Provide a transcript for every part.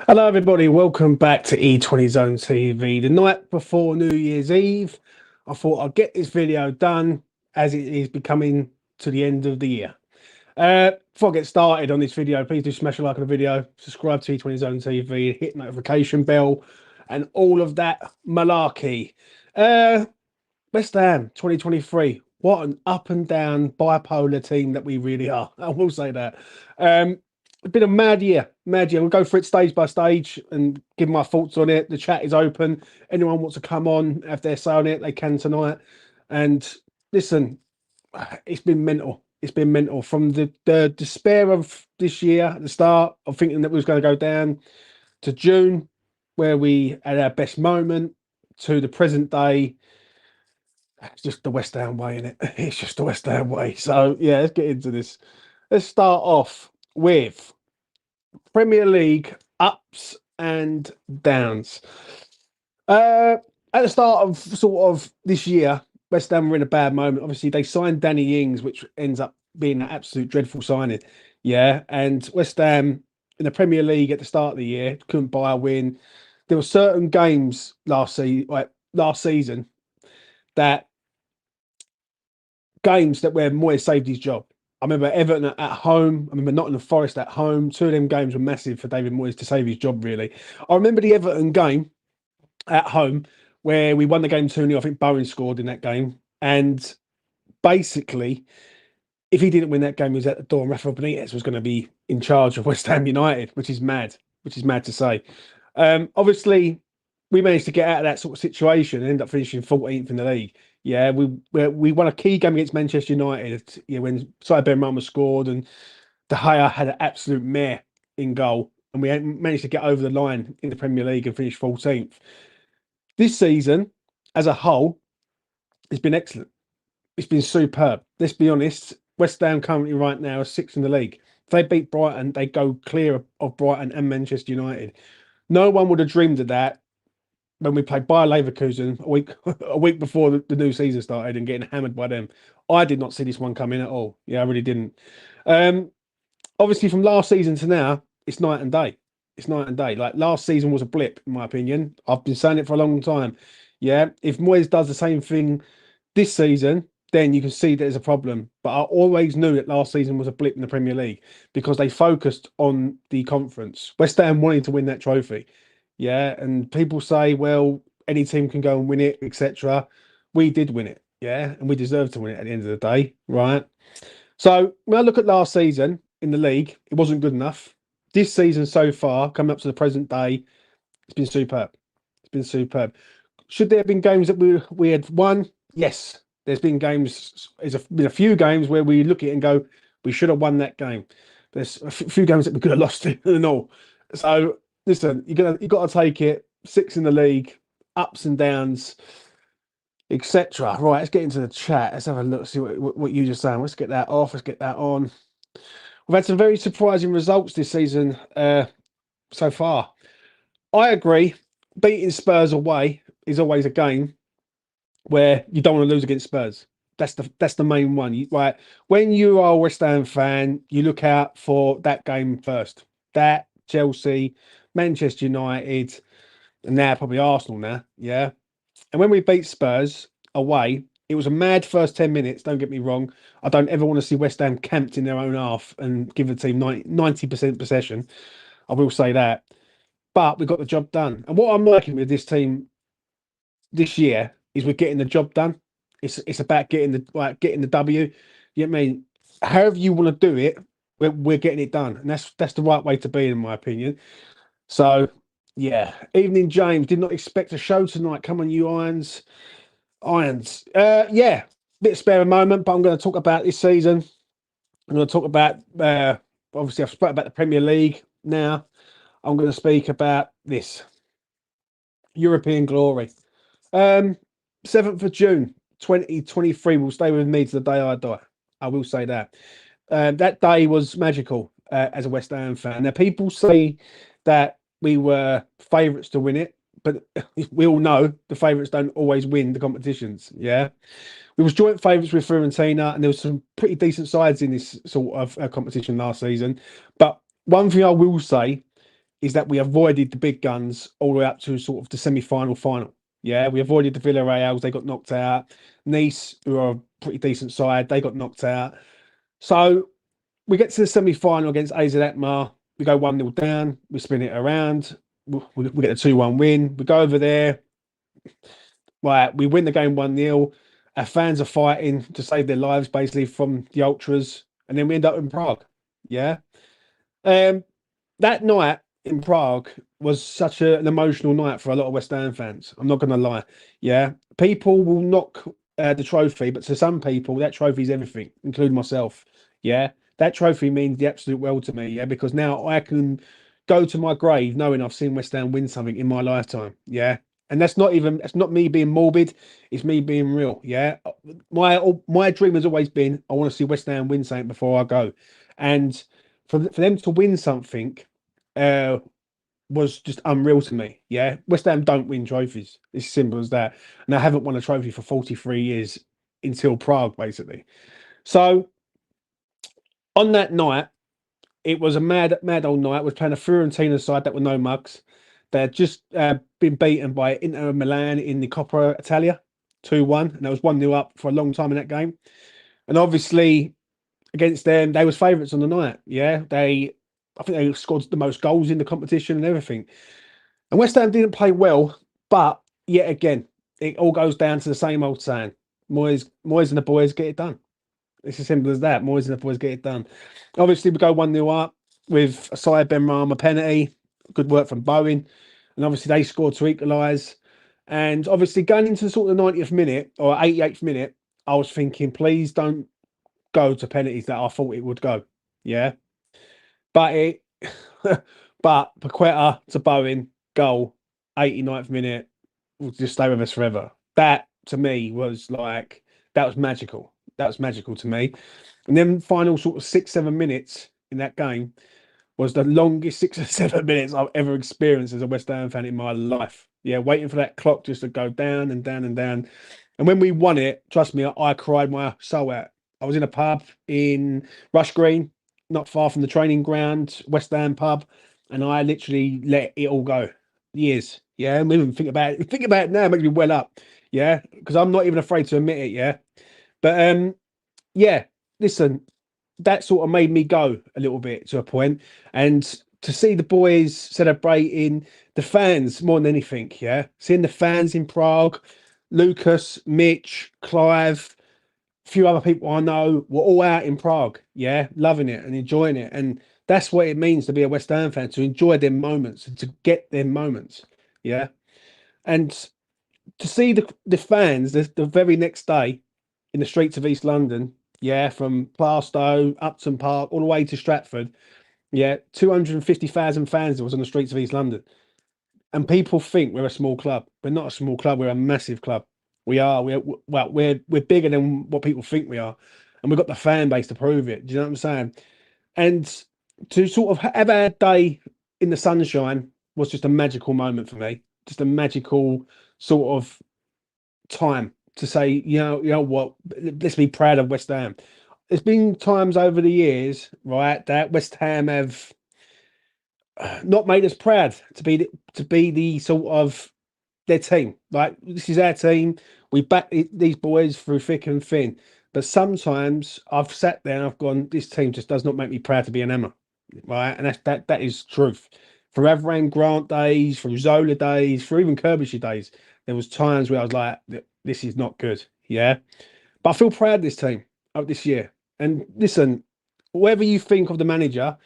Hello, everybody. Welcome back to E20 Zone TV. The night before New Year's Eve, I thought I'd get this video done as it is becoming to the end of the year. Before I get started on this video, please do smash a like on the video, subscribe to E20 Zone TV, hit notification bell, and all of that malarkey. Uh, West Ham 2023. What an up and down bipolar team that we really are. I will say that. It's been a mad year, mad year. We'll go through it stage by stage and give my thoughts on it. The chat is open. Anyone wants to come on, if they're saying it, they can tonight. And listen, it's been mental. It's been mental from the despair of this year at the start of thinking that we was going to go down to June, where we had our best moment, to the present day. It's just the West Ham way, innit? It's just the West Ham way. So yeah, let's get into this. Let's start off with Premier League ups and downs. At the start of sort of this year, West Ham were in a bad moment. Obviously, they signed Danny Ings, which ends up being an absolute dreadful signing. Yeah, and West Ham in the Premier League at the start of the year couldn't buy a win. There were certain games last season that games that where Moyes saved his job. I remember Everton at home. I remember Nottingham Forest at home. Two of them games were massive for David Moyes to save his job, really. I remember the Everton game at home where we won the game 2-0. I think Bowen scored in that game. And basically, if he didn't win that game, he was at the door and Rafael Benitez was going to be in charge of West Ham United, which is mad to say. Obviously, we managed to get out of that sort of situation and end up finishing 14th in the league. Yeah, we won a key game against Manchester United. Yeah, when Saïd Benrahma scored and De Gea had an absolute mare in goal, and we managed to get over the line in the Premier League and finish 14th. This season, as a whole, it's been excellent. It's been superb. Let's be honest. West Ham currently right now are sixth in the league. If they beat Brighton, they go clear of Brighton and Manchester United. No one would have dreamed of that when we played Bayer Leverkusen a week before the new season started and getting hammered by them. I did not see this one come in at all. Yeah, I really didn't. Obviously, from last season to now, it's night and day. It's night and day. Like last season was a blip, in my opinion. I've been saying it for a long time. Yeah, if Moyes does the same thing this season, then you can see there's a problem. But I always knew that last season was a blip in the Premier League because they focused on the conference. West Ham wanted to win that trophy. Yeah, and people say, well, any team can go and win it, etc. We did win it, yeah, and we deserved to win it at the end of the day, right? So when I look at last season in the league, it wasn't good enough. This season so far, coming up to the present day, it's been superb. It's been superb. Should there have been games that we had won? Yes, there's been games. Been a few games where we look at it and go, we should have won that game. There's a few games that we could have lost it and all. So listen, you got to take it. Six in the league, ups and downs, etc. Right, let's get into the chat. Let's have a look, see what you just saying. Let's get that off. Let's get that on. We've had some very surprising results this season so far. I agree. Beating Spurs away is always a game where you don't want to lose against Spurs. That's the main one. Right, when you are a West Ham fan, you look out for that game first. That Chelsea, Manchester United, and now probably Arsenal now, yeah. And when we beat Spurs away, it was a mad first 10 minutes, don't get me wrong. I don't ever want to see West Ham camped in their own half and give the team 90% possession. I will say that. But we got the job done. And what I'm liking with this team this year is we're getting the job done. It's about getting the W. You know what I mean? However you want to do it, we're getting it done. And that's the right way to be, in my opinion. So yeah, evening James, did not expect a show tonight. Come on, you Irons. Yeah, bit spare a moment, but I'm going to talk about this season. I'm going to talk about obviously I've spoken about the Premier League. Now I'm going to speak about this European glory. 7th of June 2023 will stay with me to the day I die. I will say that. That day was magical as a West Ham fan. Now people say that we were favourites to win it, but we all know the favourites don't always win the competitions. Yeah, we was joint favourites with Fiorentina, and there was some pretty decent sides in this sort of competition last season. But one thing I will say is that we avoided the big guns all the way up to sort of the semi-final final. Yeah, we avoided the Villarreals, they got knocked out. Nice, who are a pretty decent side, they got knocked out. So we get to the semi-final against AZ Alkmaar. We go 1-0 down, we spin it around, we get a 2-1 win. We go over there, right, we win the game 1-0. Our fans are fighting to save their lives basically from the ultras, and then we end up in Prague. Yeah. Um, that night in Prague was such an emotional night for a lot of West Ham fans. I'm not going to lie. Yeah, people will knock the trophy, but to some people, that trophy is everything, including myself. Yeah, that trophy means the absolute world to me. Yeah, because now I can go to my grave knowing I've seen West Ham win something in my lifetime. Yeah. And that's not me being morbid, it's me being real. Yeah. My dream has always been I want to see West Ham win something before I go. And for them to win something uh, was just unreal to me. Yeah, West Ham don't win trophies. It's simple as that, and I haven't won a trophy for 43 years until Prague, basically. So on that night, it was a mad old night. We was playing a Fiorentina side that were no mugs. They had just been beaten by Inter Milan in the Coppa Italia 2-1, and there was 1-0 up for a long time in that game. And obviously, against them, they was favourites on the night. Yeah, I think they scored the most goals in the competition and everything. And West Ham didn't play well, but yet again, it all goes down to the same old saying: Moyes and the boys get it done. It's as simple as that. Moyes and the boys get it done. Obviously, we go 1-0 up with a side Ben Rama penalty. Good work from Bowen. And obviously, they scored to equalise. And obviously, going into sort of the 90th minute or 88th minute, I was thinking, please don't go to penalties that I thought it would go. Yeah. But but Paqueta to Bowen, goal, 89th minute, will just stay with us forever. That to me was like, that was magical. That was magical to me. And then final sort of 6-7 minutes in that game was the longest 6 or 7 minutes I've ever experienced as a West Ham fan in my life. Yeah, waiting for that clock just to go down and down and down. And when we won it, trust me, I cried my soul out. I was in a pub in Rush Green, not far from the training ground, West Ham pub, and I literally let it all go. Years, yeah. And even think about it now, it makes me well up, yeah, because I'm not even afraid to admit it, yeah. But yeah, listen, that sort of made me go a little bit to a point, and to see the boys celebrating, the fans more than anything, yeah, seeing the fans in Prague, Lucas, Mitch, Clive, a few other people I know were all out in Prague, yeah, loving it and enjoying it. And that's what it means to be a West Ham fan, to enjoy their moments and to get their moments, yeah. And to see the fans the very next day in the streets of East London, yeah, from Plaistow, Upton Park, all the way to Stratford, yeah, 250,000 fans there was on the streets of East London. And people think we're a small club. We're not a small club. We're a massive club. We are. We're bigger than what people think we are, and we've got the fan base to prove it. Do you know what I'm saying? And to sort of have our day in the sunshine was just a magical moment for me. Just a magical sort of time to say, you know what? Let's be proud of West Ham. There's been times over the years, right, that West Ham have not made us proud to be the sort of their team. Like, this is our team. We back these boys through thick and thin. But sometimes I've sat there and I've gone, this team just does not make me proud to be an Emma, right? And that is truth. For Avram Grant days, from Zola days, for even Kirbishy days, there was times where I was like, this is not good. Yeah. But I feel proud of this team of this year. And listen, whatever you think of the manager,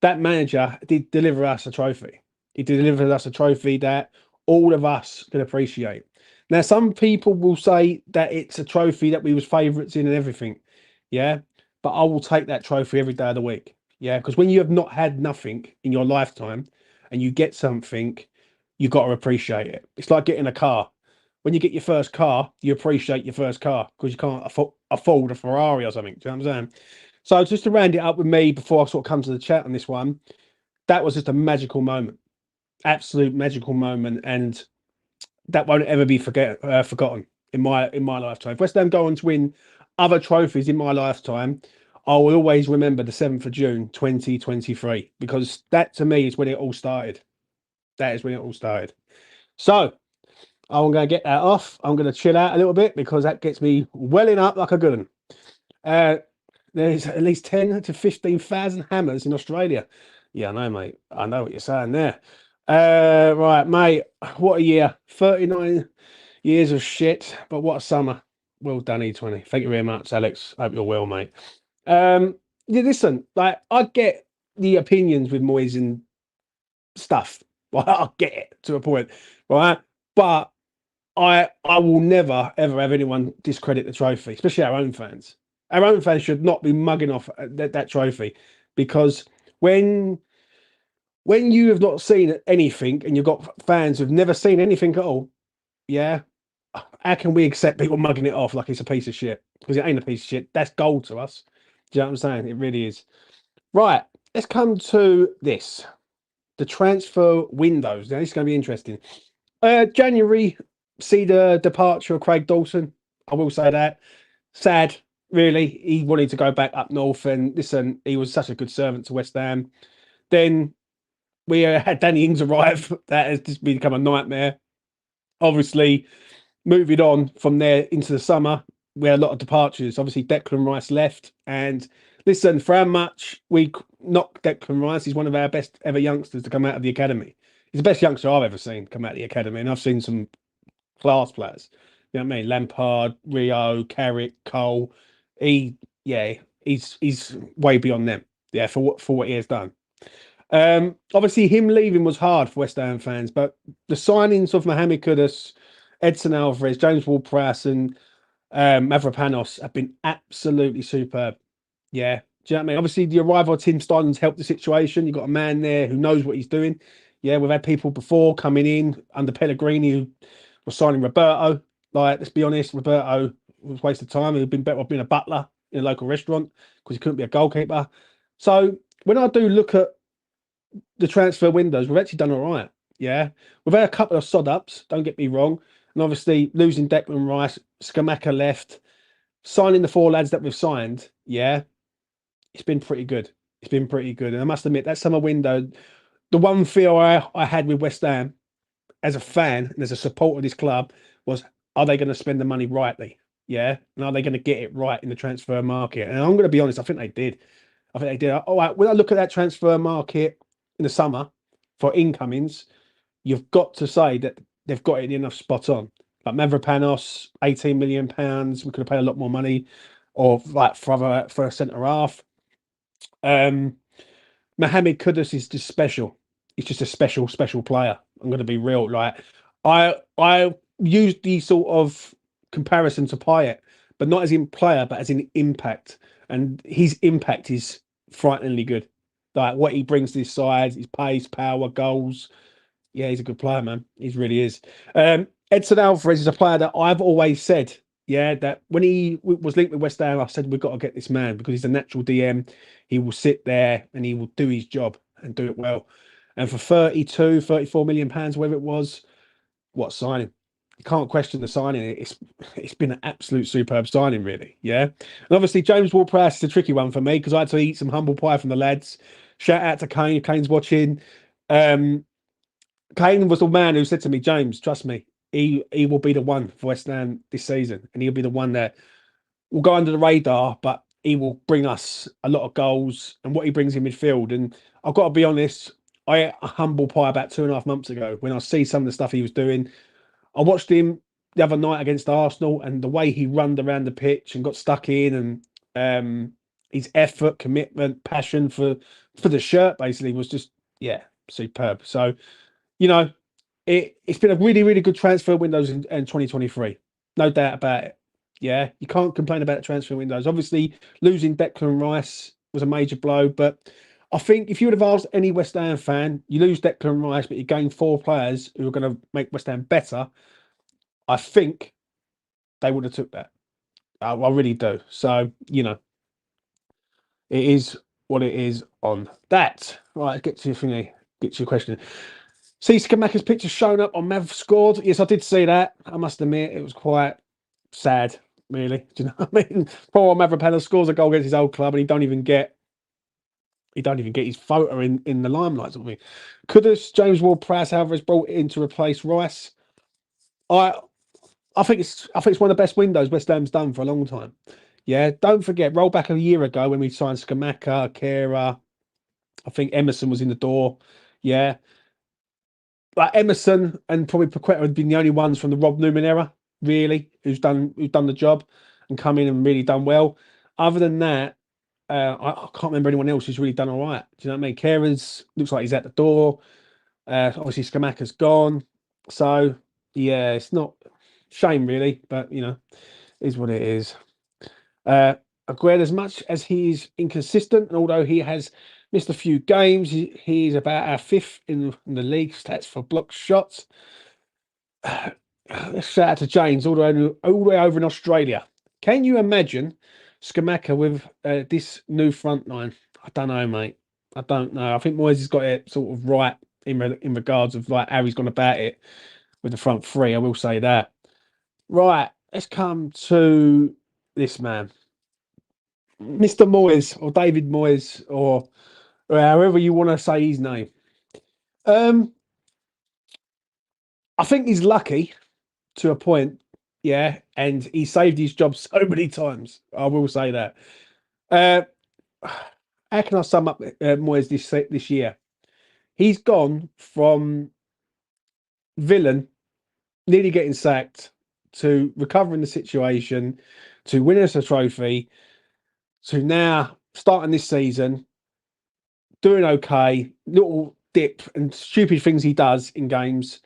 that manager did deliver us a trophy. He delivered us a trophy that all of us can appreciate. Now, some people will say that it's a trophy that we was favourites in and everything. Yeah. But I will take that trophy every day of the week. Yeah. Because when you have not had nothing in your lifetime and you get something, you've got to appreciate it. It's like getting a car. When you get your first car, you appreciate your first car because you can't afford a Ferrari or something. Do you know what I'm saying? So just to round it up with me before I sort of come to the chat on this one, that was just a magical moment, absolute magical moment, and that won't ever be forgotten in my lifetime. If West Ham go on to win other trophies in my lifetime, I will always remember the 7th of June 2023 because that to me is when it all started. That is when it all started. So I'm going to get that off. I'm going to chill out a little bit because that gets me welling up like a good one. Uh, there's at least 10 to 15,000 hammers in Australia. Yeah, I know, mate. I know what you're saying there. Right, mate. What a year. 39 years of shit, but what a summer. Well done, E20. Thank you very much, Alex. Hope you're well, mate. Yeah, listen, like I get the opinions with Moyes and stuff. Right? I get it to a point, right? But I will never ever have anyone discredit the trophy, especially our own fans. Our own fans should not be mugging off that trophy because when when you have not seen anything and you've got fans who've never seen anything at all, yeah, how can we accept people mugging it off like it's a piece of shit? Because it ain't a piece of shit. That's gold to us. Do you know what I'm saying? It really is. Right, let's come to this. The transfer windows. Now, this is going to be interesting. January, see the departure of Craig Dawson. I will say that. Sad, really. He wanted to go back up north, and listen, he was such a good servant to West Ham. Then we had Danny Ings arrive. That has just become a nightmare. Obviously, moving on from there into the summer, we had a lot of departures. Obviously, Declan Rice left. And listen, for how much we knock Declan Rice, he's one of our best ever youngsters to come out of the academy. He's the best youngster I've ever seen come out of the academy. And I've seen some class players. You know what I mean? Lampard, Rio, Carrick, Cole. He's way beyond them. Yeah, for what he has done. Obviously, him leaving was hard for West Ham fans, but the signings of Mohamed Kudus, Edson Alvarez, James Ward-Prowse, and Mavropanos have been absolutely superb. Yeah, do you know what I mean? Obviously, the arrival of Tim Stein's helped the situation. You've got a man there who knows what he's doing. Yeah, we've had people before coming in under Pellegrini who were signing Roberto. Like, let's be honest, Roberto was a waste of time. He'd been better off being a butler in a local restaurant because he couldn't be a goalkeeper. So when I do look at the transfer windows, we've actually done all right. Yeah, we've had a couple of sod ups. Don't get me wrong, and obviously losing Declan Rice, Skamaka left, signing the four lads that we've signed. Yeah, it's been pretty good. It's been pretty good, and I must admit that summer window, the one fear I had with West Ham as a fan and as a supporter of this club was, are they going to spend the money rightly? Yeah, and are they going to get it right in the transfer market? And I'm going to be honest, I think they did. I think they did. All right, when I look at that transfer market in the summer for incomings, you've got to say that they've got it enough spot on. Like Mavropanos, £18 million. We could have paid a lot more money, or like for a centre half. Mohamed Kudus is just special. He's just a special player. I'm going to be real. Like I used the sort of comparison to Payet, but not as in player, but as in impact. And his impact is frighteningly good. Like what he brings to his side, his pace, power, goals. Yeah, he's a good player, man. He really is. Edson Alvarez is a player that I've always said, yeah, that when he was linked with West Ham, I said, we've got to get this man because he's a natural DM. He will sit there and he will do his job and do it well. And for 34 million pounds, whatever it was, what signing? You can't question the signing. It's been an absolute superb signing, really. Yeah. And obviously, James Ward-Prowse is a tricky one for me because I had to eat some humble pie from the lads. Shout out to Kane if Kane's watching. Kane was the man who said to me, James, trust me, he will be the one for West Ham this season, and he'll be the one that will go under the radar, but he will bring us a lot of goals and what he brings in midfield. And I've got to be honest, I ate a humble pie about 2.5 months ago when I see some of the stuff he was doing. I watched him the other night against Arsenal, and the way he runned around the pitch and got stuck in, and his effort, commitment, passion for the shirt basically was just superb. So it's been a really, really good transfer windows in 2023. No doubt about it. Yeah, you can't complain about transfer windows. Obviously, losing Declan Rice was a major blow, but I think if you would have asked any West Ham fan, you lose Declan Rice, but you gain 4 players who are going to make West Ham better, I think they would have took that. I really do. So, it is what it is on that. Right, get to your thingy, get to your question. See Skamaka's picture shown up on Mav Scored. Yes, I did see that. I must admit, it was quite sad. really. Do you know what I mean? Poor Mavropanos scores a goal against his old club, and he don't even get his photo in the limelight, sort of thing. Could have James Ward-Prowse, however, is brought in to replace Rice? I I think it's one of the best windows West Ham's done for a long time. Yeah, don't forget, roll back a year ago when we signed Skamaka, Kera. I think Emerson was in the door. Yeah, like Emerson and probably Paqueta have been the only ones from the Rob Newman era, really, who've done the job and come in and really done well. Other than that, I can't remember anyone else who's really done all right. Do you know what I mean? Kera's looks like he's at the door. Obviously, Skamaka's gone. So yeah, it's not shame really, but is what it is. Uh, Aguero, as much as he's inconsistent, and although he has missed a few games, he's about our fifth in the league stats for blocked shots. Let's shout out to James all the way over in Australia. Can you imagine Skamaka with this new front line? I don't know, mate. I don't know. I think Moyes has got it sort of right in regards of like how he's gone about it with the front three. I will say that. Right, let's come to this man, Mr. Moyes or David Moyes or however you want to say his name. Um, I think he's lucky to a point, yeah, and he saved his job so many times. I will say that. Uh, how can I sum up Moyes this year? He's gone from villain, nearly getting sacked, to recovering the situation, to winning us a trophy, to now starting this season, doing okay, little dip and stupid things he does in games.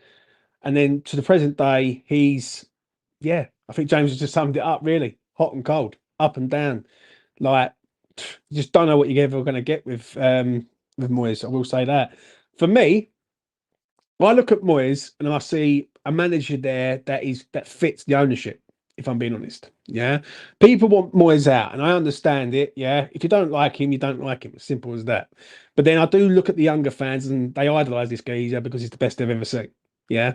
And then to the present day, yeah, I think James has just summed it up really hot and cold, up and down. Like, you just don't know what you're ever going to get with Moyes. I will say that. For me, I look at Moyes and I see a manager there that fits the ownership. If I'm being honest, yeah, people want Moyes out, and I understand it. Yeah, if you don't like him, you don't like him. As simple as that. But then I do look at the younger fans, and they idolise this geezer because he's the best they've ever seen. Yeah,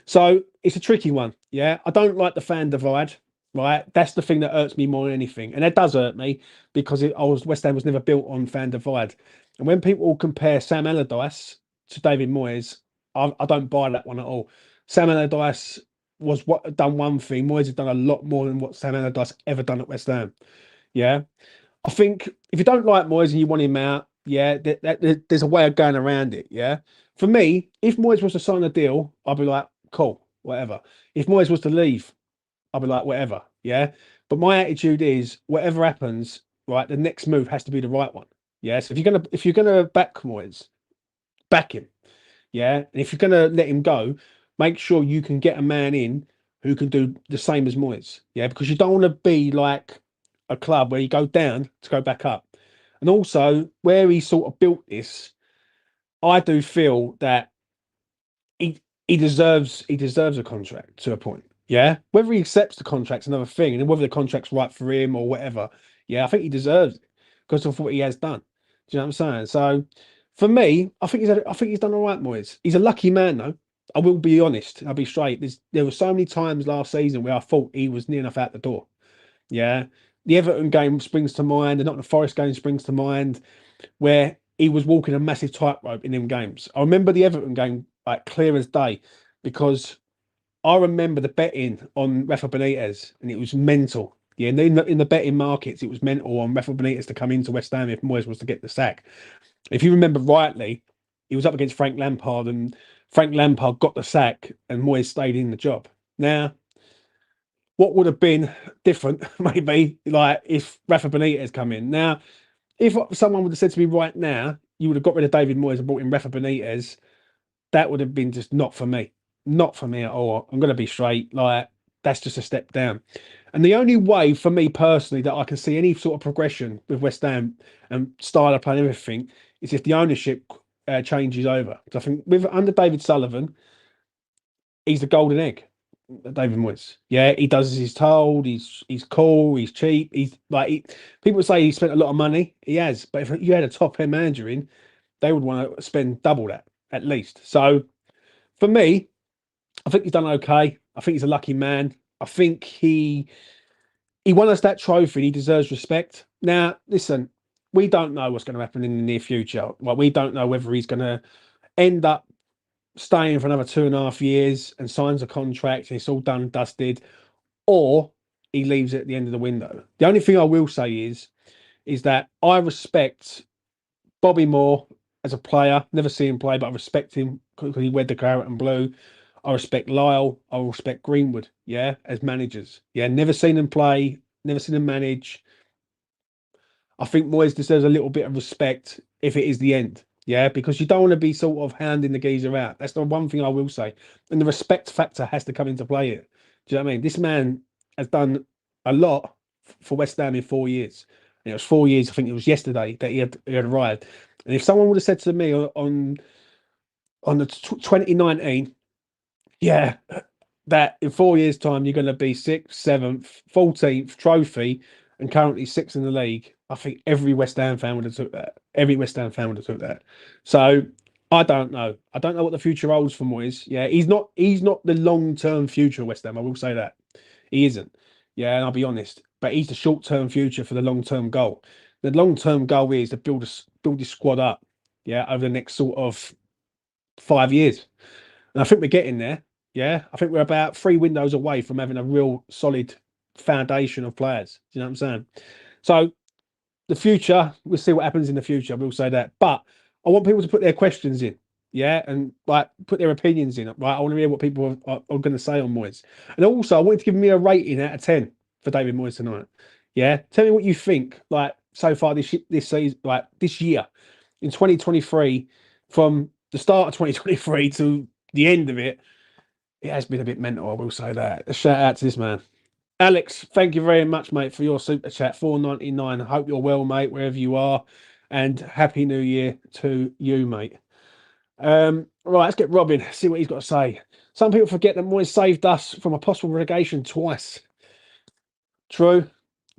so it's a tricky one. Yeah, I don't like the fan divide. Right, that's the thing that hurts me more than anything, and it does hurt me because West Ham was never built on fan divide. And when people compare Sam Allardyce to David Moyes, I don't buy that one at all. Sam Allardyce was what done one thing. Moyes has done a lot more than what Sam Allardyce ever done at West Ham. Yeah, I think if you don't like Moyes and you want him out, yeah, there's a way of going around it. Yeah, for me, if Moyes was to sign a deal, I'd be like, cool, whatever. If Moyes was to leave, I'd be like, whatever. Yeah, but my attitude is, whatever happens, right, the next move has to be the right one. Yeah, so if you're gonna back Moyes, back him. Yeah. And if you're going to let him go, make sure you can get a man in who can do the same as Moyes. Yeah. Because you don't want to be like a club where you go down to go back up. And also, where he sort of built this, I do feel that he deserves a contract to a point. Yeah. Whether he accepts the contract's another thing, and whether the contract's right for him or whatever. Yeah, I think he deserves it because of what he has done. Do you know what I'm saying? So for me, I think he's done all right, Moyes. He's a lucky man though. I will be honest. I'll be straight. There were so many times last season where I thought he was near enough out the door. Yeah. The Everton game springs to mind, the Nottingham Forest game springs to mind, where he was walking a massive tightrope in them games. I remember the Everton game like clear as day because I remember the betting on Rafa Benitez and it was mental. Yeah, and in the betting markets, it was mental on Rafa Benitez to come into West Ham if Moyes was to get the sack. If you remember rightly, he was up against Frank Lampard and Frank Lampard got the sack and Moyes stayed in the job. Now, what would have been different, maybe, like if Rafa Benitez come in? Now, if someone would have said to me right now, you would have got rid of David Moyes and brought in Rafa Benitez, that would have been just not for me. Not for me at all. I'm going to be straight. Like, that's just a step down. And the only way for me personally that I can see any sort of progression with West Ham and style of play and everything is if the ownership changes over. So I think under David Sullivan, he's the golden egg. David Moyes. Yeah, he does as he's told. He's cool. He's cheap. He's like people say he spent a lot of money. He has, but if you had a top end manager in, they would want to spend double that at least. So for me, I think he's done okay. I think he's a lucky man. I think he won us that trophy and he deserves respect. Now, listen, we don't know what's going to happen in the near future. Well, we don't know whether he's going to end up staying for another 2.5 years and signs a contract and it's all done and dusted, or he leaves at the end of the window. The only thing I will say is that I respect Bobby Moore as a player. Never see him play, but I respect him because he wed the claret and blue. I respect Lyle. I respect Greenwood. Yeah, as managers. Yeah, never seen them play. Never seen them manage. I think Moyes deserves a little bit of respect if it is the end. Yeah, because you don't want to be sort of handing the geezer out. That's the one thing I will say. And the respect factor has to come into play here. Do you know what I mean? This man has done a lot for West Ham in 4 years. And it was 4 years, I think it was yesterday that he had arrived. And if someone would have said to me on the 2019, yeah, that in 4 years' time you're going to be sixth, seventh, 14th trophy, and currently sixth in the league, I think every West Ham fan would have took that. Every West Ham fan would have took that. So I don't know. I don't know what the future holds for Moyes. Yeah, he's not. He's not the long-term future of West Ham. I will say that he isn't. Yeah, and I'll be honest. But he's the short-term future for the long-term goal. The long-term goal is to build this squad up. Yeah, over the next sort of 5 years. And I think we're getting there. Yeah, I think we're about 3 windows away from having a real solid foundation of players. Do you know what I'm saying? So the future, we'll see what happens in the future. I will say that. But I want people to put their questions in. Yeah, and like put their opinions in. Right, I want to hear what people are going to say on Moyes. And also, I want you to give me a rating out of 10 for David Moyes tonight. Yeah, tell me what you think. Like so far this season, like this year in 2023, from the start of 2023 to the end of it, it has been a bit mental. I will say that. A shout out to this man. Alex, thank you very much, mate, for your super chat. 4.99. I hope you're well, mate, wherever you are. And happy new year to you, mate. Right, let's get Robin, see what he's got to say. Some people forget that Moyes saved us from a possible relegation twice. True.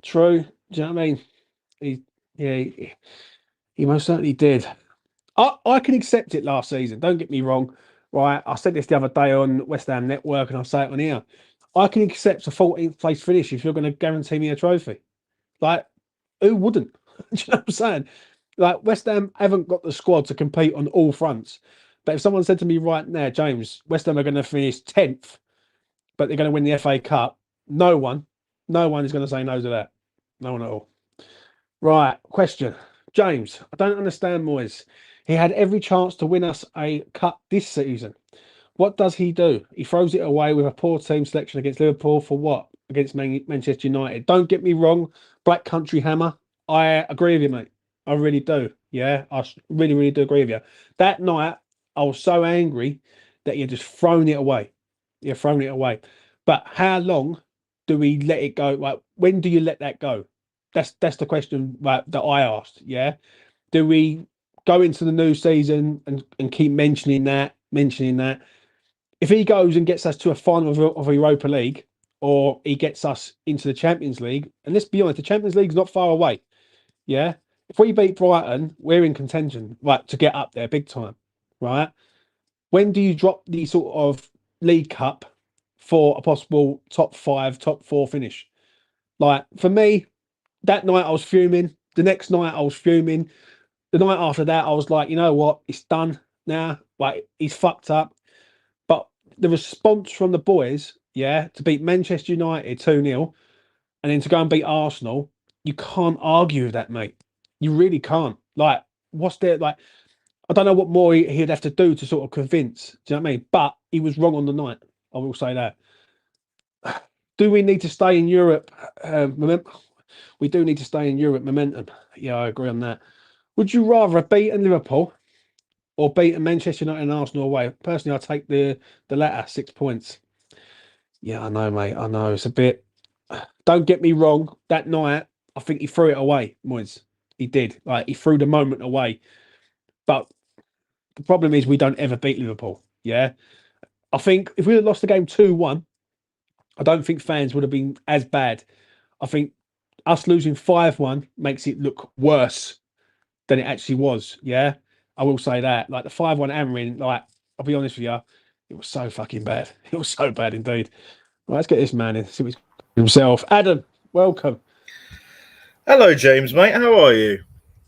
Do you know what I mean? He most certainly did. I can accept it last season. Don't get me wrong. Right, I said this the other day on West Ham Network, and I'll say it on here. I can accept a 14th place finish if you're going to guarantee me a trophy. Like, who wouldn't? Do you know what I'm saying? Like, West Ham haven't got the squad to compete on all fronts. But if someone said to me right now, James, West Ham are going to finish 10th, but they're going to win the FA Cup, no one is going to say no to that. No one at all. Right, question. James, I don't understand Moyes. He had every chance to win us a cup this season. What does he do? He throws it away with a poor team selection against Liverpool for what? Against Manchester United. Don't get me wrong, Black Country Hammer. I agree with you, mate. I really do. Yeah, I really, really do agree with you. That night, I was so angry that he had just thrown it away. You're thrown it away. But how long do we let it go? Like, when do you let that go? That's the question that I asked. Yeah, do we go into the new season and keep mentioning that? If he goes and gets us to a final of a Europa League, or he gets us into the Champions League, and let's be honest, the Champions League's not far away. Yeah, if we beat Brighton, we're in contention, right, to get up there big time, right? When do you drop the sort of League Cup for a possible top 5, top 4 finish? Like for me, that night I was fuming. The next night I was fuming. The night after that, I was like, you know what? It's done now. Like, he's fucked up. But the response from the boys, yeah, to beat Manchester United 2-0 and then to go and beat Arsenal, you can't argue with that, mate. You really can't. Like, what's there? Like, I don't know what more he'd have to do to sort of convince. Do you know what I mean? But he was wrong on the night. I will say that. Do we need to stay in Europe? We do need to stay in Europe momentum. Yeah, I agree on that. Would you rather have beaten Liverpool or beaten Manchester United and Arsenal away? Personally, I take the latter, 6 points. Yeah, I know, mate. I know. It's a bit. Don't get me wrong. That night, I think he threw it away, Moyes. He did. Like, he threw the moment away. But the problem is we don't ever beat Liverpool. Yeah. I think if we had lost the game 2-1, I don't think fans would have been as bad. I think us losing 5-1 makes it look worse than it actually was. Yeah, I will say that. Like the 5-1 hammering, like, I'll be honest with you, it was so fucking bad. It was so bad indeed. Right, let's get this man in, see what he's himself. Adam, Welcome. Hello, James, mate. How are you?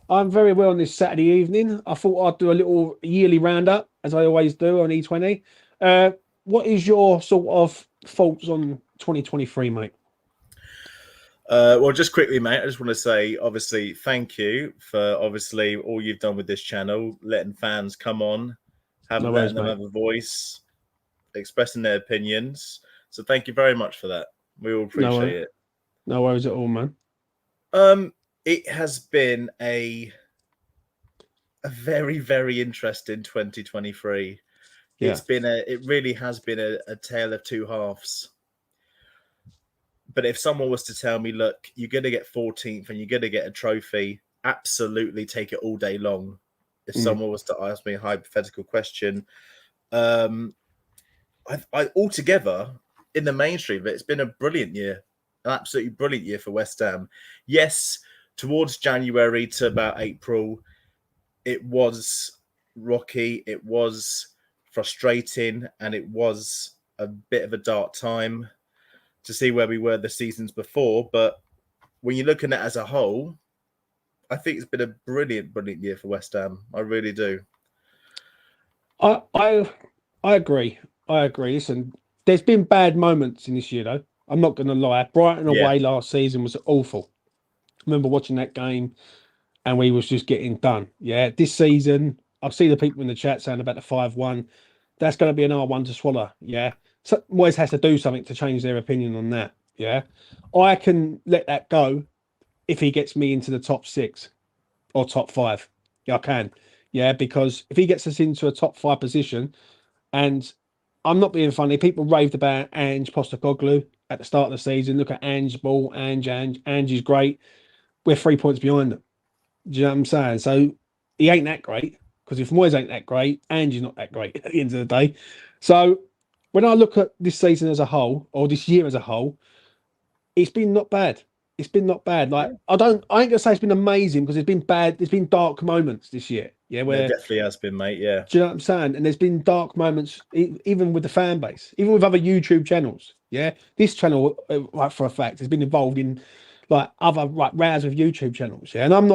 I'm very well on this Saturday evening. I thought I'd do a little yearly roundup, as I always do on E20. Uh, what is your sort of thoughts on 2023, mate? Well, just quickly, mate, I just want to say, obviously, thank you for obviously all you've done with this channel, letting fans come on, No letting worries, them mate. have a voice, expressing their opinions. So, thank you very much for that. We all No, appreciate it. no worries at all, man. Um, it has been a very, very interesting 2023. Yeah. It really has been a tale of two halves. But if someone was to tell me, look, you're going to get 14th and you're going to get a trophy, absolutely take it all day long. If Mm. someone was to ask me a hypothetical question, um, I altogether in the mainstream, it's been a brilliant year, an absolutely brilliant year for West Ham. Yes, towards January to about April, it was rocky, it was frustrating, and it was a bit of a dark time to see where we were the seasons before. But when you're looking at it as a whole, I think it's been a brilliant, brilliant year for West Ham. I really do. I, I, I agree. I agree. Listen, there's been bad moments in this year, though. I'm not going to lie. Brighton Yeah, away last season was awful. I remember watching that game and we was just getting done. Yeah, this season, I've seen the people in the chat saying about the 5-1. That's going to be an R1 to swallow. Yeah, so Moyes has to do something to change their opinion on that. Yeah, I can let that go if he gets me into the top six or top five. Yeah, I can. Yeah, because if he gets us into a top five position, and I'm not being funny, people raved about Ange Postecoglou at the start of the season. Look at Ange's ball, Ange is great. We're 3 points behind them. Do you know what I'm saying? So he ain't that great because if Moyes ain't that great, Angie's not that great at the end of the day. So when I look at this season as a whole or this year as a whole, it's been not bad. It's been not bad. Like yeah, I ain't gonna say it's been amazing because there's been bad, there's been dark moments this year. Yeah, there where definitely has been, mate. Yeah, do you know what I'm saying? And there's been dark moments, even with the fan base, even with other YouTube channels. Yeah, this channel, like for a fact, has been involved in like other like rows with YouTube channels. Yeah, and I'm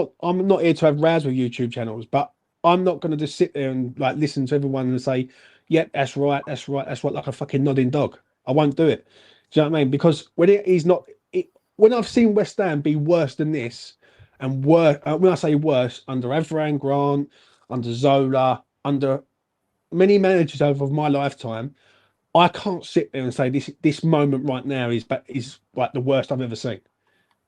not here to have rows with YouTube channels, but I'm not going to just sit there and like listen to everyone and say, "Yep, that's right, that's right, that's right," like a fucking nodding dog. I won't do it. Do you know what I mean? Because when it is not, when I've seen West Ham be worse than this, and worse, when I say worse, under Avram Grant, under Zola, under many managers over my lifetime, I can't sit there and say this moment right now is like the worst I've ever seen.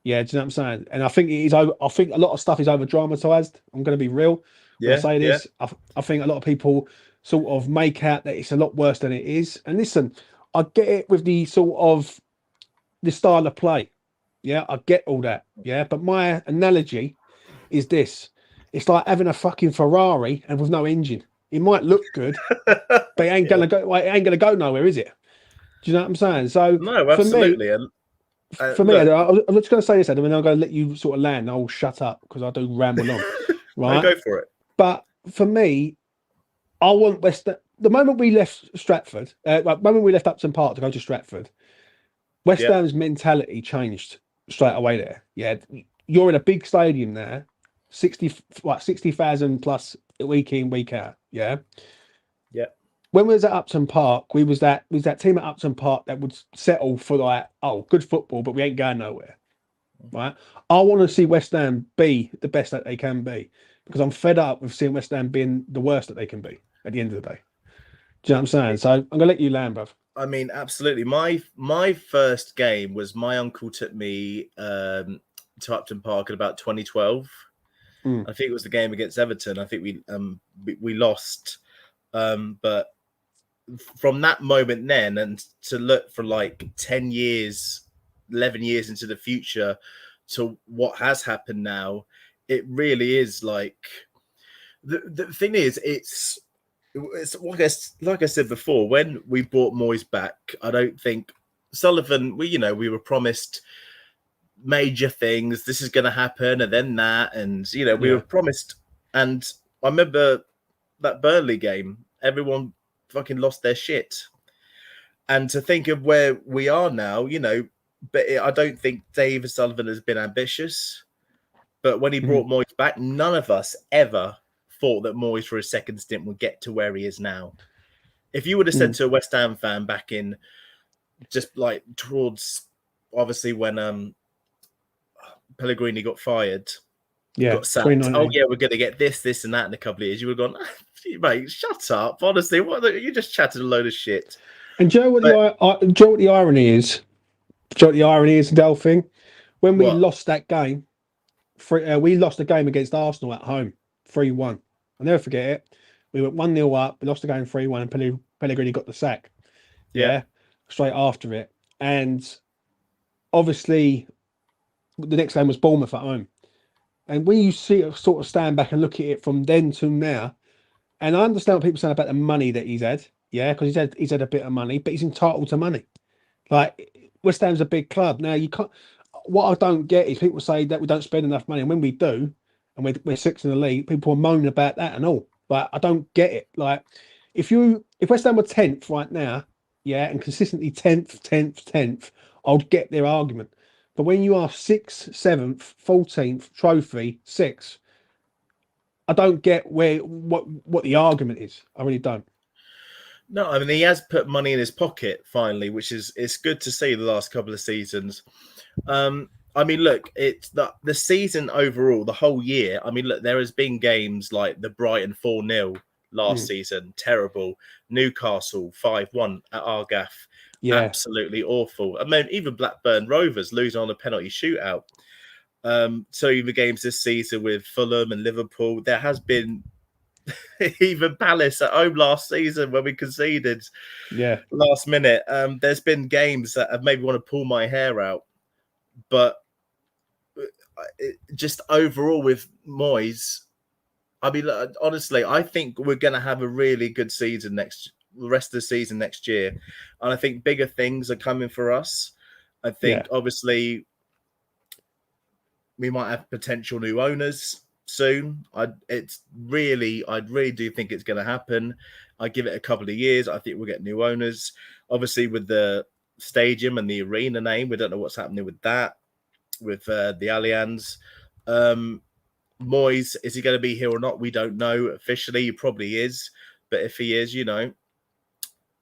Yeah, do you know what I'm saying? And I think it is over. I think a lot of stuff is over dramatized. I'm going to be real when I yeah, say yeah, this. I think a lot of people sort of make out that it's a lot worse than it is. And listen, I get it with the sort of the style of play. Yeah, I get all that. Yeah, but my analogy is this: it's like having a fucking Ferrari and with no engine. It might look good, but it ain't yeah. gonna go. Well, it ain't gonna go nowhere, is it? Do you know what I'm saying? So No, for me, absolutely. And Adam, look, I'm just gonna say this, Adam, and I'm gonna let you sort of land. I'll shut up because I do ramble on, no, right? go for it. But for me, I want West. The moment we left Stratford, like, the moment we left Upton Park to go to Stratford, West Yeah, Ham's mentality changed straight away. There, yeah, you're in a big stadium there, 60,000 plus week in week out. Yeah, yeah, when we was at Upton Park, we was that team at Upton Park that would settle for like, oh, good football, but we ain't going nowhere. Right? I want to see West Ham be the best that they can be because I'm fed up with seeing West Ham being the worst that they can be at the end of the day. Do you know what I'm saying? So I'm gonna let you land, bruv. I mean, absolutely. My first game was my uncle took me to Upton Park in about 2012. Mm, I think it was the game against Everton. I think we lost, but from that moment then and to look for like 10 years, 11 years into the future to what has happened now, it really is like the thing is it's like I said before, when we brought Moyes back, I don't think Sullivan, we were promised major things. This is going to happen, and then that, and we were yeah, promised. And I remember that Burnley game, everyone fucking lost their shit. And to think of where we are now, but I don't think David Sullivan has been ambitious. But when he Mhm. brought Moyes back, none of us ever thought that Moyes for a second stint would get to where he is now. If you would have said Mm. to a West Ham fan back in just like towards obviously when Pellegrini got fired, Yeah, got sacked. Oh 2019. yeah, we're going to get this, and that in a couple of years. You would have gone, mate, shut up. Honestly, you just chatted a load of shit. And do you know what But do you know what the irony is? Do you know what the irony is, Del thing? When we what? lost that game, we lost the game against Arsenal at home, 3-1. I'll never forget it. We went 1-0 up, we lost the game 3-1, and Pellegrini got the sack. Yeah, Yeah, straight after it. And obviously, the next game was Bournemouth at home. And when you see sort of stand back and look at it from then to now, and I understand what people saying about the money that he's had, yeah, because he's had a bit of money, but he's entitled to money. Like West Ham's a big club. Now you can't. What I don't get is people say that we don't spend enough money, and when we do, and we're sixth in the league, people are moaning about that and all. Like I don't get it. Like if West Ham were 10th right now, yeah, and consistently 10th, 10th, 10th, I'd get their argument. But when you are 6th, 7th, 14th, trophy, 6th, I don't get what the argument is. I really don't. no, I mean he has put money in his pocket finally, which is it's good to see the last couple of seasons. I mean, look, it's the season overall, the whole year. I mean, look, there has been games like the Brighton 4-0 last Mm, season, terrible. Newcastle 5-1 at Argaff, yeah, absolutely awful. I mean, even Blackburn Rovers losing on a penalty shootout. So even games this season with Fulham and Liverpool, there has been even Palace at home last season when we conceded yeah. last minute. There's been games that have maybe want to pull my hair out, but just overall with Moyes, I mean, honestly, I think we're going to have a really good season the rest of the season next year, and I think bigger things are coming for us. I Yeah. think obviously we might have potential new owners soon. I really do think it's going to happen. I give it a couple of years. I think we'll get new owners. Obviously, with the stadium and the arena name, we don't know what's happening with that, with the Allianz. Moyes, is he going to be here or not? We don't know officially. He probably is, but if he is,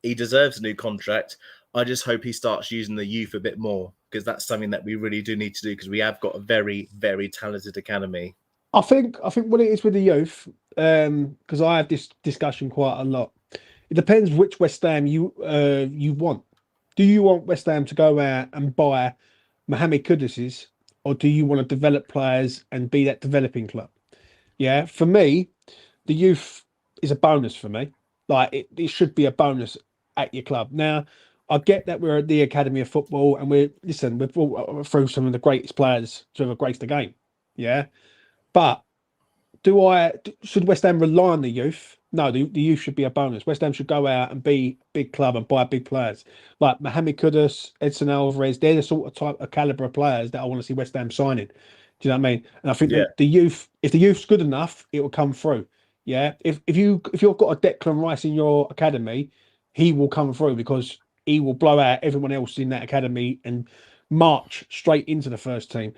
he deserves a new contract. I just hope he starts using the youth a bit more because that's something that we really do need to do because we have got a very, very talented academy. I think what it is with the youth, because I have this discussion quite a lot. It depends which West Ham you want. Do you want West Ham to go out and buy Mohamed Kudus's, or do you want to develop players and be that developing club? Yeah, for me, the youth is a bonus for me. Like it should be a bonus at your club. Now, I get that we're at the Academy of Football and we've brought through some of the greatest players to have graced the game. Yeah. But should West Ham rely on the youth? No, the youth should be a bonus. West Ham should go out and be a big club and buy big players like Mohamed Kudus, Edson Alvarez. They're the sort of type of caliber of players that I want to see West Ham signing. Do you know what I mean? And I think Yeah, the youth, if the youth's good enough, it will come through. Yeah. If you've got a Declan Rice in your academy, he will come through because he will blow out everyone else in that academy and march straight into the first team.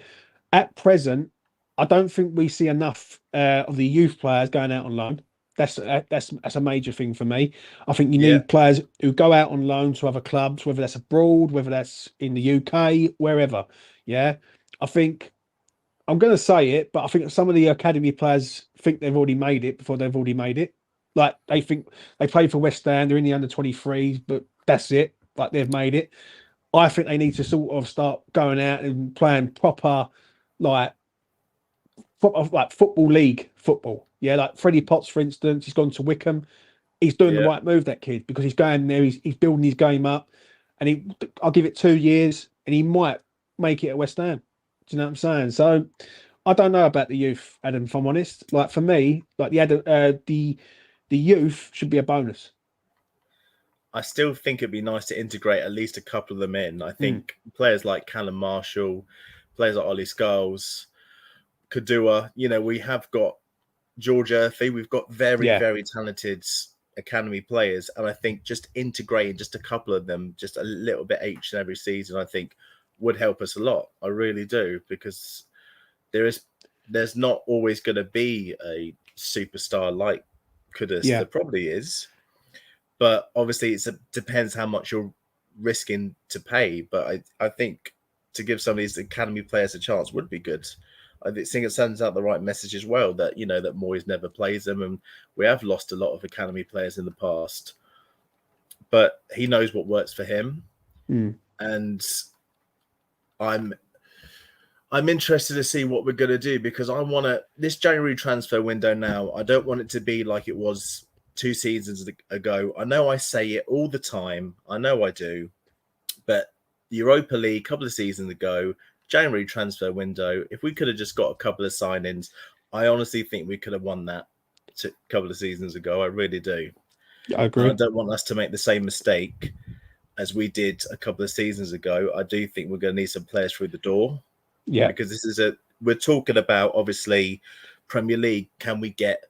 At present, I don't think we see enough of the youth players going out on loan. That's a major thing for me. I think you yeah, need players who go out on loan to other clubs, whether that's abroad, whether that's in the UK, wherever. Yeah, I think I'm going to say it, but I think some of the academy players think they've already made it before they've already made it. Like they think they play for West Ham, they're in the under 23s, but that's it. Like they've made it. I think they need to sort of start going out and playing proper, like like football league football. Yeah, like Freddie Potts, for instance, he's gone to Wickham. He's doing the yeah. right move, that kid, because he's going there. He's building his game up, and I'll give it 2 years, and he might make it at West Ham. Do you know what I'm saying? So I don't know about the youth, Adam. If I'm honest, like for me, like the youth should be a bonus. I still think it'd be nice to integrate at least a couple of them in. I Mm, think players like Callum Marshall, players like Ollie Scholes, Kadua, we have got George Earthy, we've got very, yeah, very talented academy players. And I think just integrating just a couple of them, just a little bit each and every season, I think would help us a lot. I really do, because there's not always going to be a superstar like Kudus. Yeah. There probably is, but obviously it depends how much you're risking to pay. But I think to give some of these academy players a chance would be good. I think it sends out the right message as well, that that Moyes never plays them, and we have lost a lot of academy players in the past. But he knows what works for him, and I'm interested to see what we're going to do, because I want this January transfer window now. I don't want it to be like it was 2 seasons ago. I know I say it all the time. I know I do, but the Europa League a couple of seasons ago, January transfer window, if we could have just got a couple of signings, I honestly think we could have won that a couple of seasons ago. I really do. I agree. And I don't want us to make the same mistake as we did a couple of seasons ago. I do think we're going to need some players through the door. Yeah. Because we're talking about, obviously, Premier League. Can we get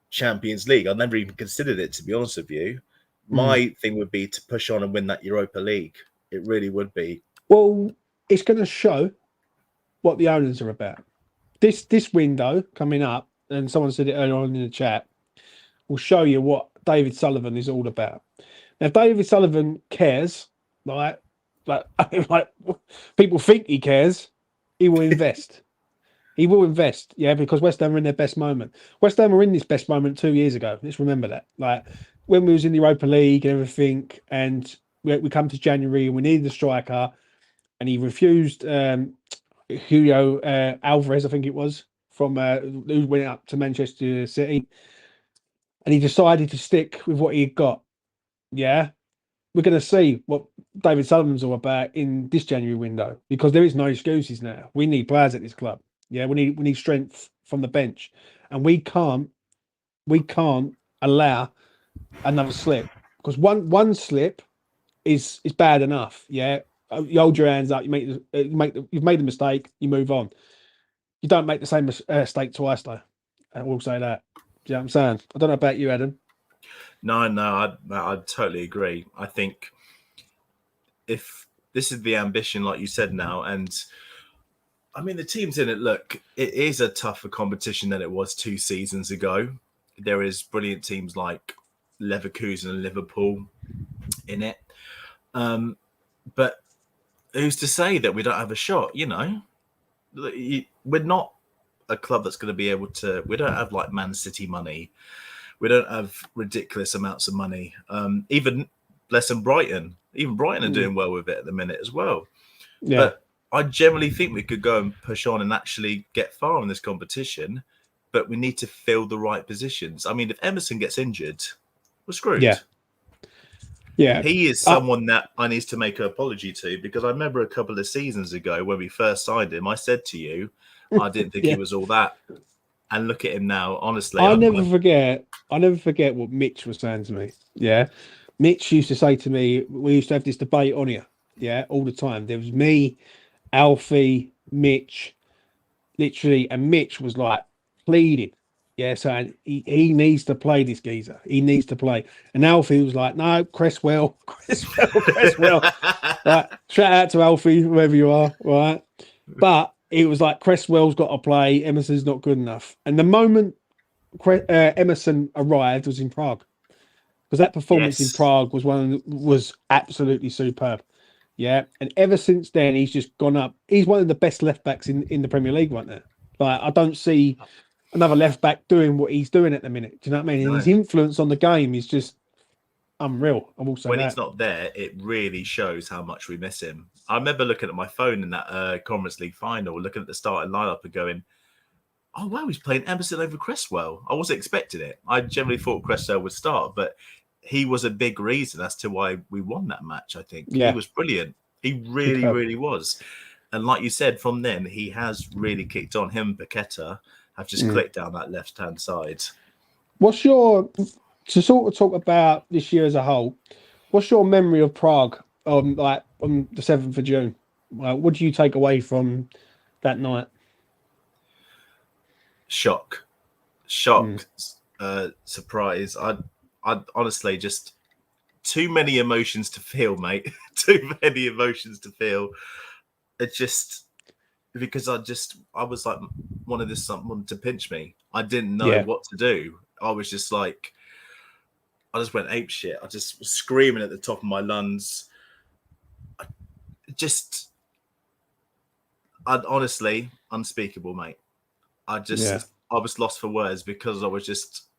Champions League? I never even considered it, to be honest with you. My thing would be to push on and win that Europa League. It really would be. Well, it's going to show what the owners are about. This window coming up, and someone said it earlier on in the chat, will show you what David Sullivan is all about. Now, if David Sullivan cares, like people think he cares, he will invest. He will invest, yeah, because West Ham are in their best moment. West Ham were in this best moment 2 years ago. Let's remember that. Like when we was in the Europa League and everything, and we come to January and we needed a striker, and he refused Julio Alvarez, I think it was, from who went up to Manchester City, and he decided to stick with what he got. Yeah, we're going to see what David Sullivan's all about in this January window, because there is no excuses now. We need players at this club. Yeah, we need strength from the bench, and we can't allow another slip, because one slip is bad enough. Yeah, you hold your hands up. You've made the mistake. You move on. You don't make the same mistake twice, though. I will say that. Do you know what I'm saying? I don't know about you, Adam. No, I totally agree. I think if this is the ambition, like you said now, and I mean, the teams in it, look, it is a tougher competition than it was 2 seasons ago. There is brilliant teams like Leverkusen and Liverpool in it. But who's to say that we don't have a shot, We're not a club that's going to be able to... We don't have, like, Man City money. We don't have ridiculous amounts of money. Even less than Brighton. Even Brighton are doing well with it at the minute as well. Yeah. But I generally think we could go and push on and actually get far in this competition, but we need to fill the right positions. I mean, if Emerson gets injured, we're screwed. Yeah. He is someone that I need to make an apology to, because I remember a couple of seasons ago when we first signed him, I said to you, I didn't think he was all that. And look at him now, honestly. I never forget what Mitch was saying to me. Yeah. Mitch used to say to me, we used to have this debate on here, yeah, all the time. There was me, Alfie, Mitch, literally, and Mitch was like pleading. Yeah, so he needs to play, this geezer. He needs to play. And Alfie was like, no, Cresswell. Right. Shout out to Alfie, whoever you are, right? But it was like, Cresswell's got to play, Emerson's not good enough. And the moment Emerson arrived was in Prague. Because that performance in Prague was absolutely superb. Yeah. And ever since then, he's just gone up. He's one of the best left backs in the Premier League right now. Like, I don't see another left back doing what he's doing at the minute. Do you know what I mean? No. And his influence on the game is just unreal. I will say when he's not there, it really shows how much we miss him. I remember looking at my phone in that Conference League final, looking at the starting lineup and going, oh, wow, he's playing Emerson over Cresswell. I wasn't expecting it. I generally thought Cresswell would start, but he was a big reason as to why we won that match, I think. Yeah. He was brilliant. He really, really was. And like you said, from then, he has really kicked on. Him and Paqueta have just clicked down that left-hand side. What's your... To sort of talk about this year as a whole, what's your memory of Prague on the 7th of June? What do you take away from that night? Shock, surprise. I honestly just too many emotions to feel, mate. Too many emotions to feel. it just because I was like wanted someone to pinch me. I didn't know Yeah. what to do. I was just like, I just went ape shit. I just was screaming at the top of my lungs. Just, I honestly unspeakable, mate. I Yeah. was lost for words because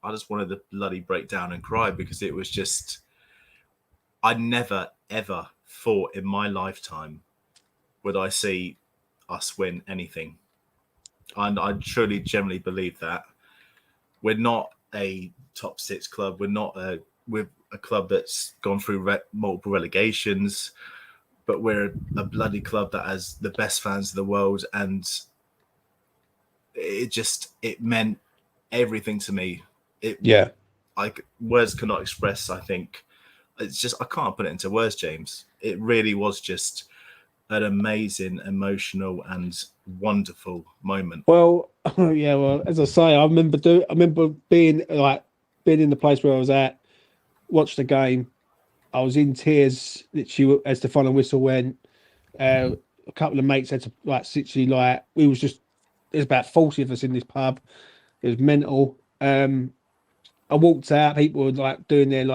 I just wanted to bloody break down and cry because it was just, I never ever thought in my lifetime would I see us win anything. And I truly, generally believe that we're not a top six club. We're a club that's gone through multiple relegations, but we're a bloody club that has the best fans in the world, and it meant everything to me. Yeah. Like words cannot express. I think it's just I can't put it into words, James. It really was just an amazing, emotional, and wonderful moment. Well, yeah. Well, as I say, I remember being in the place where I was at, watched the game. I was in tears literally as the final whistle went. A couple of mates had to we was just there's about 40 of us in this pub. It was mental. I walked out, people were like doing their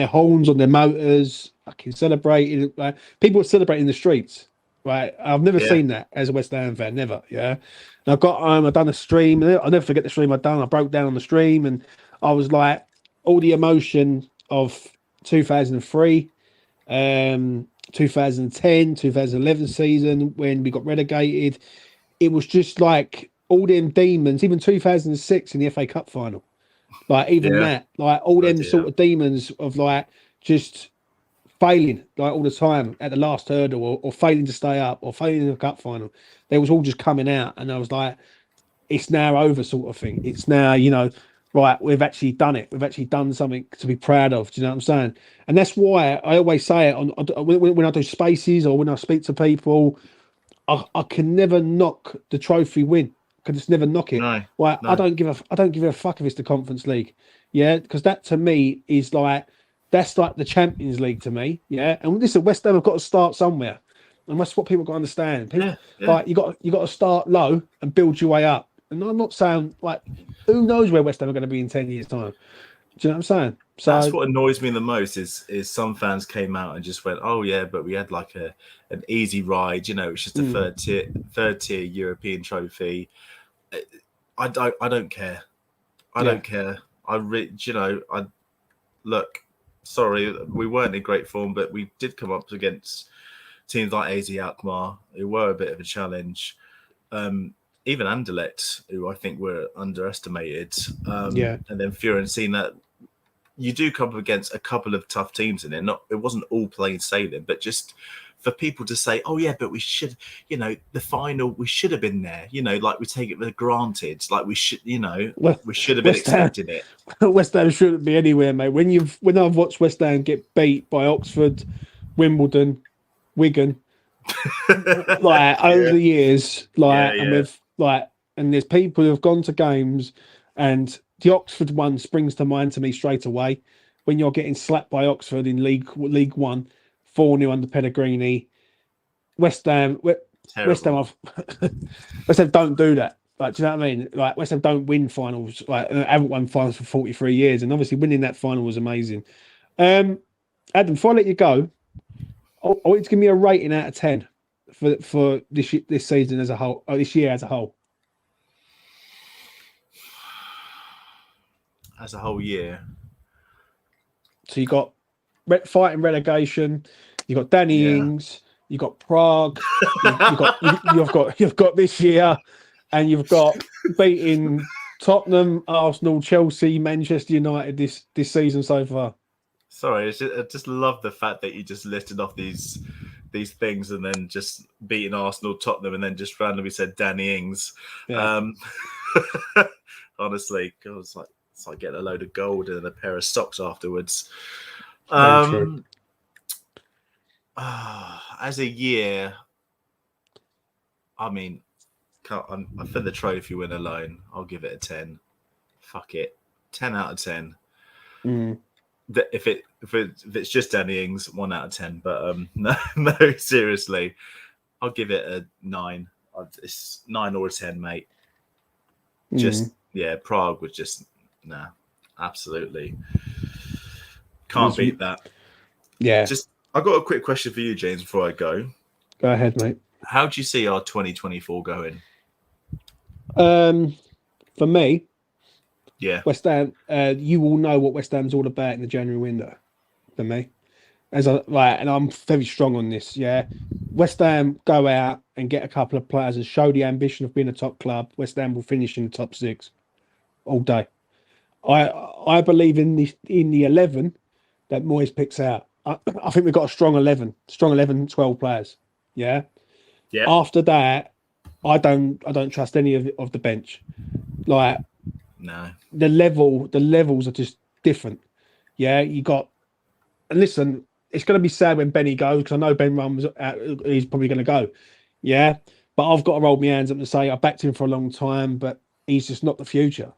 horns on their motors, fucking celebrating. Like people were celebrating in the streets. Right, I've never Yeah, seen that as a West Ham fan, never. Yeah, and I got home, I done a stream. I'll never forget the stream I done. I broke down on the stream, and I was like, all the emotion of 2003, 2010, 2011 season when we got relegated. It was just like all them demons, even 2006 in the FA Cup final. Like even yeah, that, like all them bloody sort hell. of demons of like just failing like all the time at the last hurdle or failing to stay up or failing in the cup final. They was all just coming out, and I was like, it's now over, sort of thing. It's now, right, we've actually done it. We've actually done something to be proud of. Do you know what I'm saying? And that's why I always say it when I do spaces or when I speak to people. I can never knock the trophy win. I can just never knock it. No, Like no, I don't give a fuck if it's the Conference League. Yeah, because that to me is like that's like the Champions League to me. Yeah, and listen, West Ham have got to start somewhere, and that's what people got to understand. People yeah, yeah. like you got to start low and build your way up. And I'm not saying like who knows where West Ham are going to be in 10 years' time. Do you know what I'm saying? That's So what annoys me the most is some fans came out and just went, oh yeah, but we had like an easy ride, it's just a mm, third tier European trophy. I don't care. I yeah, don't care. I look. Sorry, we weren't in great form, but we did come up against teams like AZ Alkmaar, who were a bit of a challenge. Even Anderlecht, who I think were underestimated, yeah. and then Fiorentina. You do come up against a couple of tough teams in it. It wasn't all plain sailing, but just for people to say, "Oh yeah, but we should," the final, we should have been there. Like we take it for granted, like we should, Well, we should have been West Ham. expecting it. West Ham shouldn't be anywhere, mate. When I've watched West Ham get beat by Oxford, Wimbledon, Wigan, like over Yeah, the years, yeah, and yeah. with and there's people who have gone to games, and the Oxford one springs to mind to me straight away. When you're getting slapped by Oxford in League One, 4-0 under Pellegrini, West Ham, West Ham, Terrible. West Ham don't do that. Like, do you know what I mean? Like, West Ham don't win finals. Like, haven't won finals for 43 years, and obviously winning that final was amazing. Um, Adam, before I let you go, I want you to give me a rating out of 10 for this season as a whole, or this year as a whole. As a whole year, So you got fighting relegation, you got Danny yeah. Ings, you got Prague, you've got this year, and you've got beating Tottenham, Arsenal, Chelsea, Manchester United this season so far. Sorry, I just love the fact that you just listed off these things and then just beating Arsenal, Tottenham, and then just randomly said Danny Ings. Yeah, Um, honestly, God, it's like getting a load of gold and a pair of socks afterwards. very true. Um, as a year, I mean, for the trophy win alone, I'll give it a 10. Fuck it, 10 out of 10. Mm. If it's just Danny Ings, 1 out of 10. But no, seriously, I'll give it a 9. It's 9 or a 10, mate. Just Prague was just absolutely can't beat that. Yeah. Just I got a quick question for you, James, before I go. Go ahead, mate. How do you see our 2024 going? For me, Yeah. West Ham, you will know what West Ham's all about in the January window. For me, and I'm very strong on this. Yeah, West Ham go out and get a couple of players and show the ambition of being a top club. West Ham will finish in the top 6 all day. I believe in the 11 that Moyes picks out. I think we've got a strong 11, 12 players. Yeah. Yeah. After that, I don't trust any of the bench. Like, no, the levels are just different. Yeah, you got, and listen, it's going to be sad when Benny goes, because I know Ben Rum's he's probably going to go. Yeah, but I've got to roll my hands up and say I backed him for a long time, but he's just not the future.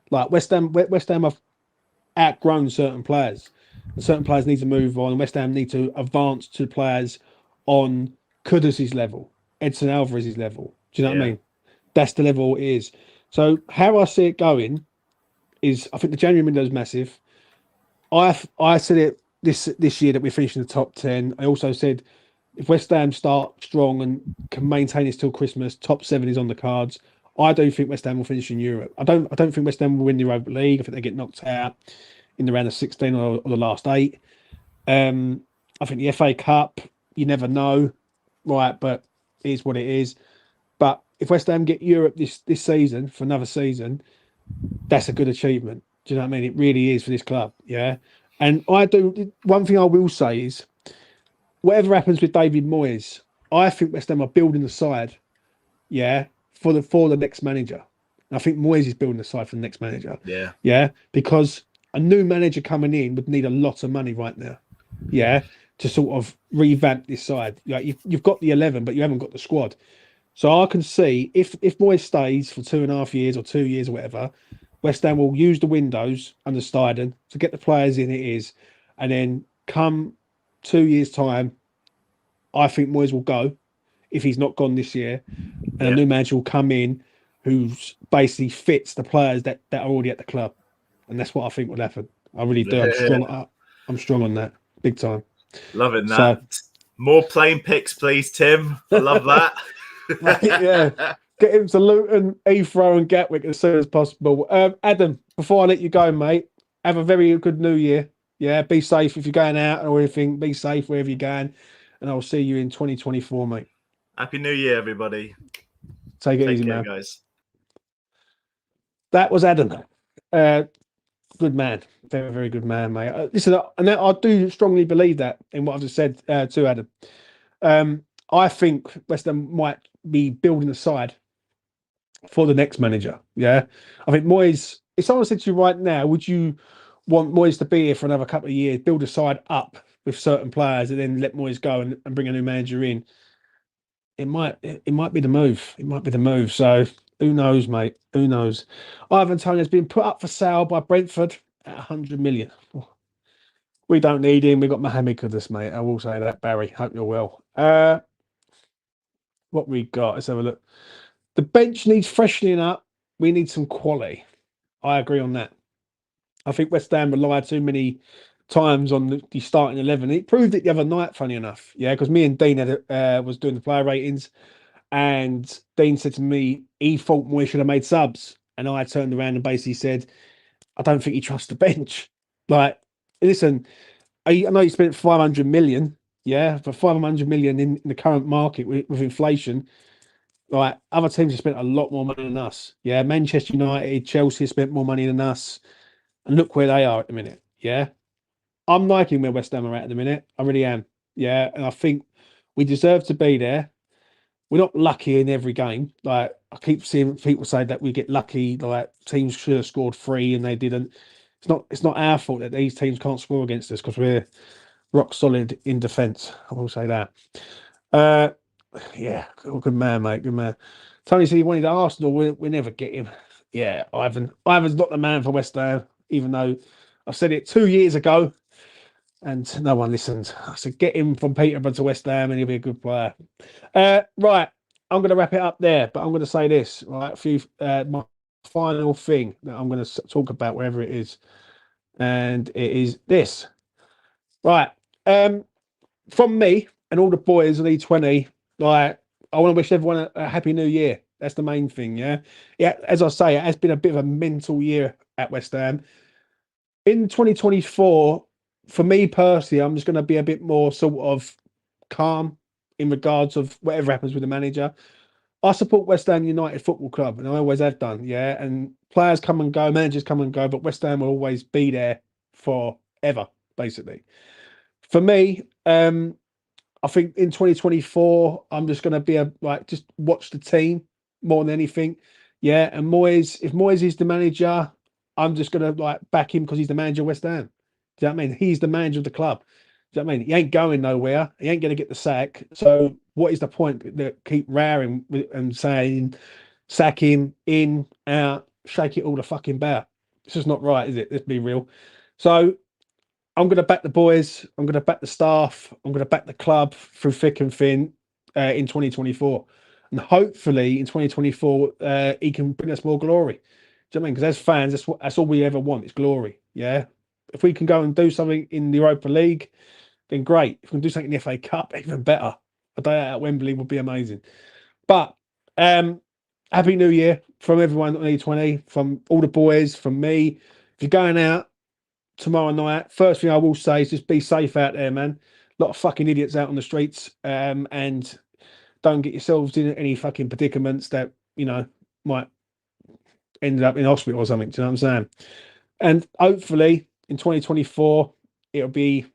Like West Ham have outgrown certain players. And certain players need to move on. West Ham need to advance to players on Kudus' level, Edson Alvarez's level. Do you know what I mean? That's the level it is. So how I see it going is, I think the January window is massive. I said it this year that we're finishing the top 10. I also said if West Ham start strong and can maintain it till Christmas, top 7 is on the cards. I do think West Ham will finish in Europe. I don't think West Ham will win the Europa League. I think they get knocked out in the round of 16 or the last 8. I think the FA Cup, you never know, right? But it is what it is. But if West Ham get Europe this season for another season, that's a good achievement. Do you know what I mean? It really is for this club. Yeah. And one thing I will say is, whatever happens with David Moyes, I think West Ham are building the side, for the next manager. And I think Moyes is building the side for the next manager. Yeah. Yeah. Because a new manager coming in would need a lot of money right now. Yeah. To sort of revamp this side. Like, you've got the 11, but you haven't got the squad. So I can see if Moyes stays for 2.5 years or 2 years or whatever, West Ham will use the windows under Steiden to get the players in. It is, and then come 2 years' time, I think Moyes will go if he's not gone this year, and a new manager will come in who's basically fits the players that are already at the club, and that's what I think will happen. I really do. I'm strong on that, big time. Loving that. So, more plain picks, please, Tim. I love that. Yeah, get him to Luton, Heathrow, and Gatwick as soon as possible. Adam, before I let you go, mate, have a very good New Year. Yeah, be safe if you're going out or anything. Be safe wherever you're going, and I'll see you in 2024, mate. Happy New Year, everybody. Take easy, care, man. Guys. That was Adam. Good man, very, very good man, mate. Listen, and I do strongly believe that in what I've just said to Adam. I think West Ham might be building a side for the next manager. Yeah, I think Moyes. If someone said to you right now, would you want Moyes to be here for another couple of years, build a side up with certain players, and then let Moyes go and bring a new manager in? It might be the move. It might be the move. So who knows, mate? Who knows? Ivan Toney has been put up for sale by Brentford at 100 million. We don't need him. We've got Mohamed Kudus, mate. I will say that, Barry. Hope you're well. What we got? Let's have a look. The bench needs freshening up. We need some quality. I agree on that. I think West Ham relied too many times on the starting 11. It proved it the other night, funny enough. Yeah, because me and Dean was doing the player ratings, and Dean said to me he thought Moyes should have made subs, and I turned around and basically said, I don't think he trusts the bench. Like, listen, I know you spent 500 million, but 500 million in the current market with inflation. Like, other teams have spent a lot more money than us. Yeah, Manchester United, Chelsea spent more money than us, and look where they are at the minute. Yeah, I'm liking where West Ham are at the minute. I really am. Yeah, and I think we deserve to be there. We're not lucky in every game. Like, I keep seeing people say that we get lucky. Like, teams should have scored 3 and they didn't. It's not our fault that these teams can't score against us, because we're rock solid in defence. I will say that. Yeah, good man, mate. Good man. Tony said he wanted Arsenal. We never get him. Yeah, Ivan's not the man for West Ham, even though I said it 2 years ago. and no one listened. I said, get him from Peterborough to West Ham and he'll be a good player. Right, I'm going to wrap it up there, but I'm going to say this, right? My final thing that I'm going to talk about, wherever it is, and it is this. Right, from me and all the boys in E20, like, I want to wish everyone a happy new year. That's the main thing, yeah? Yeah, as I say, it has been a bit of a mental year at West Ham. In 2024, for me personally, I'm just going to be a bit more sort of calm in regards of whatever happens with the manager. I support West Ham United Football Club, and I always have done, yeah. And players come and go, managers come and go, but West Ham will always be there forever, basically. For me, I think in 2024, I'm just going to be just watch the team more than anything. Yeah. And Moyes, if Moyes is the manager, I'm just going to back him because he's the manager of West Ham. Do you know what I mean? He's the manager of the club. Do you know what I mean? He ain't going nowhere. He ain't going to get the sack. So what is the point that keep roaring and saying, sack him, in, out, shake it all the fucking bout? It's just not right, is it? Let's be real. So I'm going to back the boys. I'm going to back the staff. I'm going to back the club through thick and thin in 2024. And hopefully in 2024, he can bring us more glory. Do you know what I mean? Because as fans, that's all we ever want is glory. Yeah. If we can go and do something in the Europa League, then great. If we can do something in the FA Cup, even better. A day out at Wembley would be amazing. But Happy New Year from everyone on E20, from all the boys, from me. If you're going out tomorrow night, first thing I will say is just be safe out there, man. A lot of fucking idiots out on the streets, and don't get yourselves in any fucking predicaments that, might end up in hospital or something. Do you know what I'm saying? And hopefully in 2024, it'll be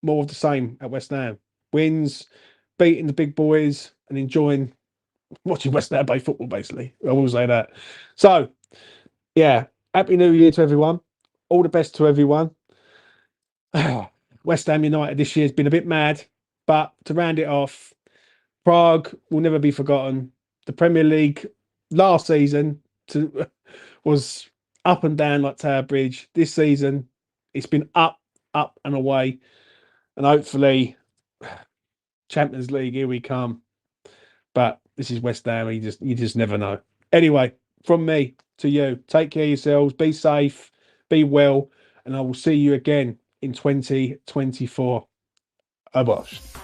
more of the same at West Ham. Wins, beating the big boys, and enjoying watching West Ham play football, basically. I will say that. So, yeah, Happy New Year to everyone. All the best to everyone. West Ham United this year has been a bit mad, but to round it off, Prague will never be forgotten. The Premier League last season was up and down like Tower Bridge. This season, it's been up, up and away. And hopefully, Champions League, here we come. But this is West Ham. You just never know. Anyway, from me to you, take care of yourselves. Be safe. Be well. And I will see you again in 2024. Abosh.